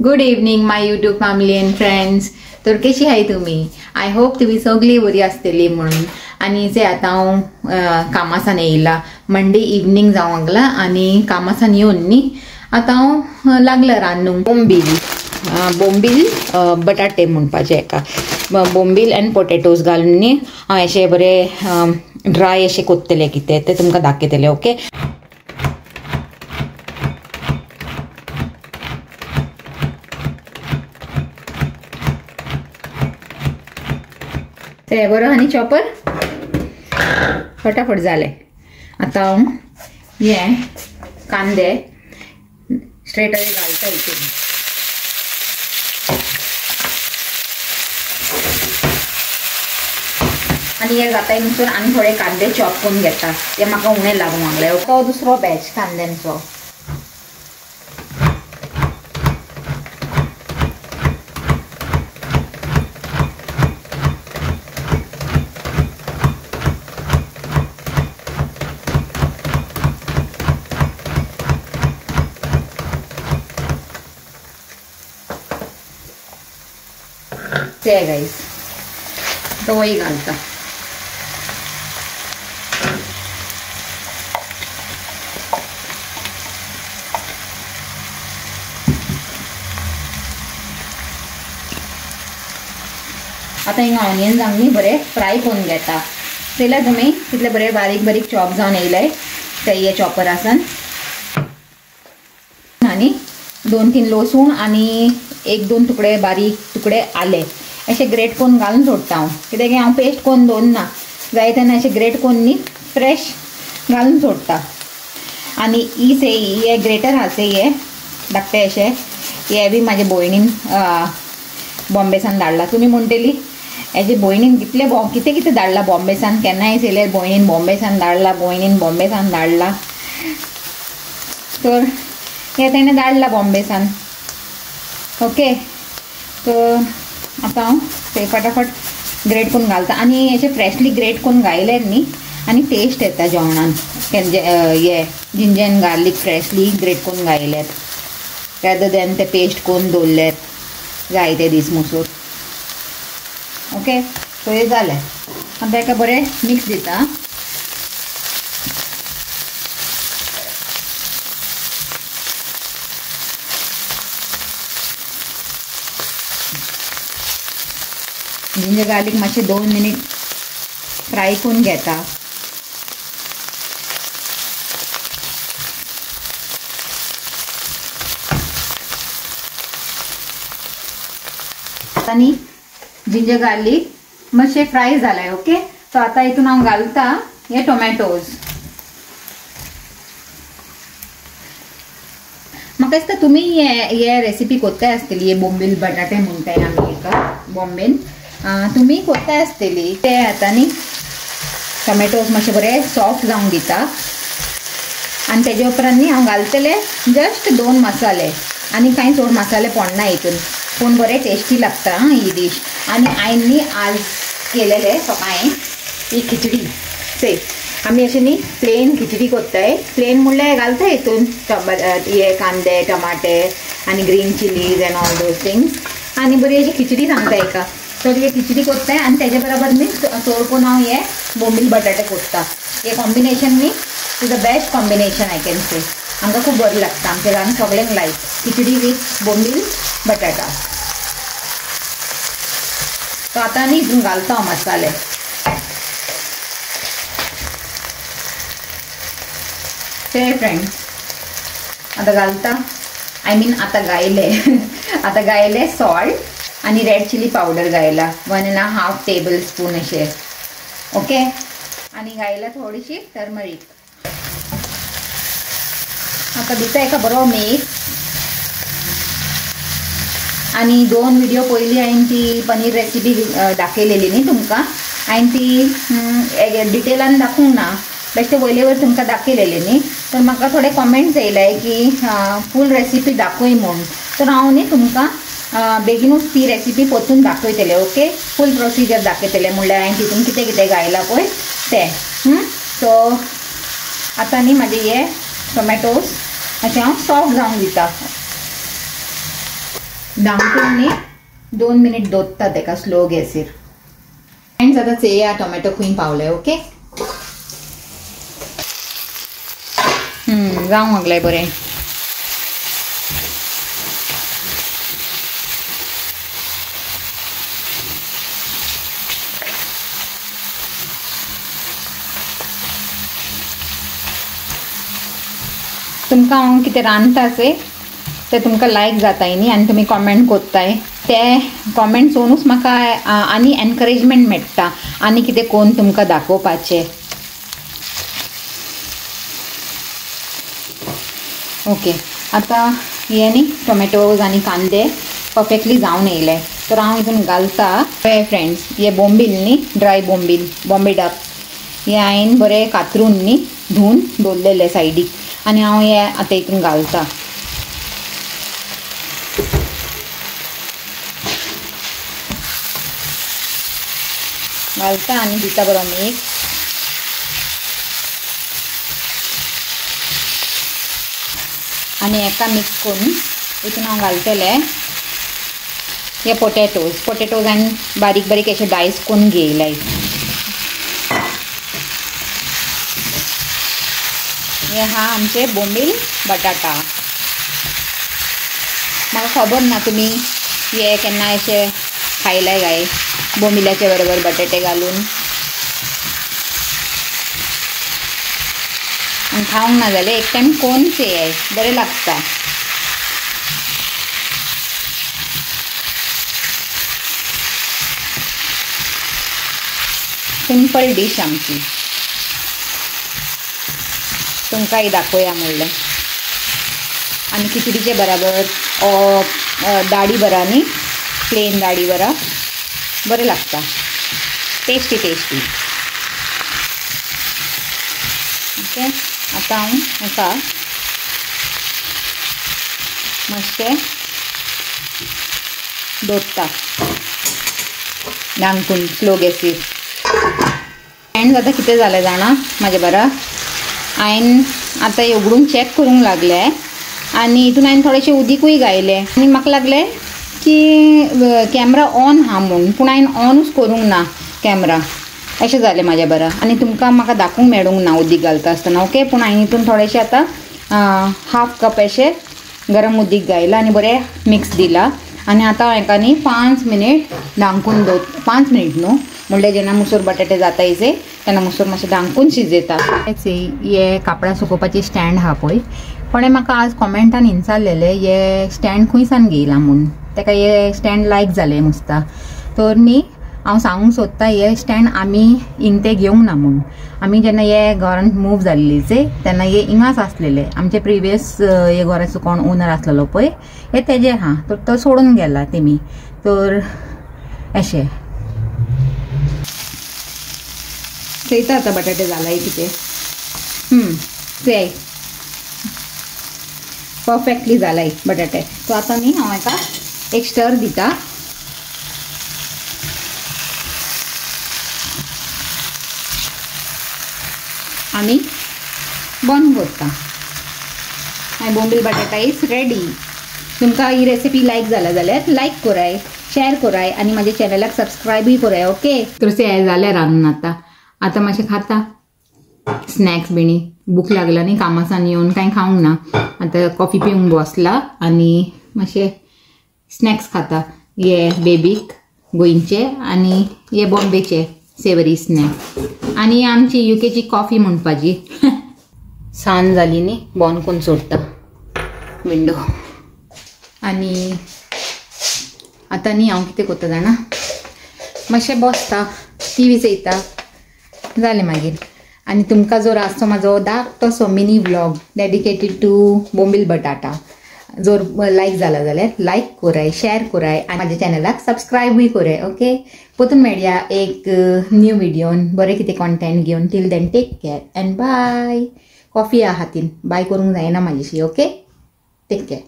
Good evening my YouTube family and friends. तर कशी आहे तुम्ही? आय होप तुम्ही सगळी बरी असतली म्हणून. आणि जे आता हांव कामासान येयला मंडे इवनिंग जावंक लागला आणि कामासान येवन न्ही आता हांव लागला रांदूंक बोंबील बटाटे म्हणपाचे एका बोंबील अँड पोटॅटोज घालून न्ही हांव अशे बरे ड्राय अशे कोत्तले कितें ते तुमकां दाखयतले. ओके, ते बरं आणि चॉपर फटाफट झाले. आता हे कांदे स्ट्रेट अवे घालता इथे आणि हे जाता नुसर आणि थोडे कांदे चॉप करून घेता. ते म्हाका उणे लागूंक लागले. तो दुसरो बॅच कांद्यांचो. ते गाईस तोही घालता. आता हिंगा ऑनियन चांगली बरे फ्राय करून घेता. तेला तुम्ही तितले बरे बारीक बारीक चॉप जावन येयले ते हे चॉपर आसन आणि 2-3 लसूण आणि 1-2 तुकडे बारीक तुकडे आले असे ग्रेट करून घालून सोडता हांव. कित्याक हांव पेस्ट करून दवरना, जाय तेन्ना अशें ग्रेट करून न्ही फ्रेश घालून सोडता. आणि हे ग्रेटर आसा हे धाकटे अशे हे बी म्हाजे भयणीन बॉम्बेसान धाडला. तुमी म्हणटली हेजे भयणीन कितें कितें धाडला बॉम्बेसान. केन्नाय येयल्यार भयणीन बॉम्बेसान धाडला तर हे तेणें धाडला बॉम्बेसान. ओके, तर आता हांव ते फटाफट ग्रेट करून घालता आणि हेचे फ्रेशली ग्रेट करून घायल्यार न्ही आणि टेस्ट येता जेवणान. हे ginger end garlic freshly great करून घायल्यार रेदर दॅन ते पेस्ट करून दवरल्यार जायते दीस मुसूर. ओके, सो हे जालें. आतां हेका बरें मिक्स दिता. जिंजर गार्लिक मातशे 2 मिनिट फ्राय करून घेता. आणि जिंजर गार्लिक मातशे फ्राय झालाय. ओके, सो आता हितून हांव घालता हे टोमॅटोज. म्हाका दिसता तुमी हे रेसिपी कोत्ताय आसतली. हे बोंबील बटाटे म्हणटाय आमी हेका बॉम्बेन. तुमी कोत्ताय आसतली. ते आता न्ही टोमॅटोज मातशे बरे सॉफ्ट जावंक दिता आणि तेजे उपरांत न्ही हांव घालतले जस्ट 2 मसाले आणि कांय चड मसाले पडना हितून, पूण बरे टेस्टी लागता ही डिश. आणि हांवें न्ही आज केलेले सकाळी ही खिचडी. आमी अशें न्ही प्लेन खिचडी कोत्ताय. प्लेन म्हणल्यार घालता हितून हे कांदे टमाटे आणि green chillies and all those things आणि बरी अशी खिचडी सांगता एका. तर हे खिचडी कोत्ताय आणि तेजे बरोबर न्ही चड करून हांव हे बोंबील बटाटे कोत्ता. हे कॉम्बिनेशन न्ही is the best combination I can say. आमकां खूब बरें लागता. आमच्या घरान सगळ्यांक लायक खिचडी वीथ बोंबील बटाटा. तो आता न्ही हितून घालता हांव मसाले. ते फ्रेंड्स आता घालता आता गायले सॉल्ट आणि रेड चिली पावडर गायला 1.5 टेबलस्पून असे. ओके, आणि गायला थोडीशी टर्मरिक. आता दिता एका बरो मिक्स. आणि 2 व्हिडिओ पयलीं हांवें ती पनीर रेसिपी दाखयलेली न्ही तुमकां. हांवें ती डिटेलान दाखोवंक ना, बेश्टे वयले तुमकां दाखयलेली न्ही. तर म्हाका थोडे कमेंट्स येयले की फूल रेसिपी दाखय म्हूण. तर हांव न्ही तुमकां बेगीनूच ती रेसिपी परतून दाखयतले. ओके, फूल प्रोसिजर दाखयतले म्हणल्यार हांवें तितून कितें कितें घायला पळय ते. सो आता न्ही म्हाजे हे टोमॅटोज अशें हांव सॉफ्ट जावंक दिता. धांकून न्ही 2 मिनिट दवरता तेका स्लो गॅसीर. फ्रेंड्स आतां चेया टोमॅटो खंय पावले. ओके जावंक लागलें बरें. तुमकां हांव कितें रांदताचे ते तुमकां लायक जाताय न्ही आनी तुमी कॉमेंट कोत्ताय ते कॉमेंट्स पळोवनूच म्हाका आनी एनकरेजमेंट मेळटा आनी कितें कोन्न तुमकां दाखोवपाचें. ओके आतां हे न्ही टोमॅटोज आनी कांदे परफेक्टली जावन येयले तर हांव हितून घालता. फ्रेंड्स हे बोंबील न्ही ड्राय बोंबील बॉम्बे डक हे हांवें बरें कातरून न्ही धुवन दवरलेले सायडीक आनी हांव हे आतां हितून घालता. आनी दिता बरो मिक्स. आनी एका मिक्स करून हितून हांव घालतले हे पोटेटोज आनी बारीक बारीक अशे डायस करून घेयलाय. हे हा आमचे बोंबील बटाटा. म्हाका खबर ना तुमी हे केन्ना अशे खायलाय काय बोंबिलाचे बरोबर बटाटे घालून. आनी खावंक ना जाल्यार एक टायम कोण चेयाय बरें लागता. सिंपल डिश आमची तुमकांय दाखोवया म्हणलें. आनी खिचडीचे बराबर दाडी बरा न्ही प्लेन दाडी बरा बरें लागता. टेस्टी. ओके आतां हांव हेका मातशें दवरता धांकून स्लो गॅसीर. फ्रेंड्स आतां कितें जालें जाणा म्हाजे बरा हांवें आतां हें उगडून चॅक करूंक लागलें आनी हितून हांवें थोडेशें उदीकूय घायलें आनी म्हाका लागलें की कॅमरा ऑन हा म्हूण पूण हांवें ऑनूच करूंक ना कॅमरा अशें जालें म्हाज्या बरा. आनी तुमकां म्हाका दाखोवंक मेळूंक ना उदीक घालता आसतना. ओके पूण हांवें हितून थोडेशें आतां हाफ कप अशें गरम उदीक घायलां आनी बरें मिक्स दिलां. आनी आतां हाका न्ही 5 मिनिट धांकून 5 मिनिट न्हू म्हणल्यार जेन्ना मुसूर बटाटे जातायचे तेन्ना मुसूर मातशें धांकून शिजयता. हे कापडां सुकोवपाचें स्टँड आहा पळय कोणें म्हाका आज कॉमेंटान विचारलेलें हे स्टँड खंयसान घेयलां म्हूण. ताका हे स्टँड लायक जालें मुस्ता तर न्ही हांव सांगूंक सोदता हे स्टँड आमी हिंग घेवंक ना म्हूण. आमी जेन्ना हे घरांत मूव जाल्लीचे तेन्ना हे हिंगाच आसलेले. आमचे प्रिवियस हे घराचो कोण ओनर आसलेलो पळय हे तेजे हा तर तो सोडून गेला तेमी तर अशें चयता आतां बटाटे जालाय कितें चेय परफेक्टली जालाय बटाटे. सो आतां न्ही हांव हेका एक स्टर दिता. आनी बंद करता. माय बोंबील बटाटा इज रेडी. तुमकां ही रेसिपी लायक जाला जाल्यार लायक कराय शेअर कराय आनी म्हाज्या चॅनलाक सबस्क्रायबूय कराय. ओके तर हें जालें रांदून आतां मातशें खाता स्नॅक्स बिणी. भूक लागला न्ही कामासान येवन कांय खावंक ना. आतां कॉफी पिवंक बसला आनी मातशें स्नॅक्स खाता. हे बेबीक गोंयचे आनी हे बॉम्बेचे सेवरी स्नॅक्स आनी आमची युकेची कॉफी म्हणपाची. सांज जाली न्ही बंद करून सोडटा विंडो. आनी आतां न्ही हांव कितें करता जाणा मातशें बसता टीव्ही चयता जालें मागीर. आनी तुमकां जर आसचो म्हाजो धाकटोसो मिनी व्लॉग डेडिकेटेड टू बोंबील बटाटा जर लायक जाला जाल्यार लायक कराय शेअर कराय आनी म्हाज्या चॅनलाक सबस्क्रायबूय कराय. ओके परतून मेळया एक न्यू व्हिडिओन बरें कितें कॉन्टेंट घेवन. Till then take care and bye. Coffee आहा हातीन बाय करूंक जायना म्हाजेशी. Okay take care.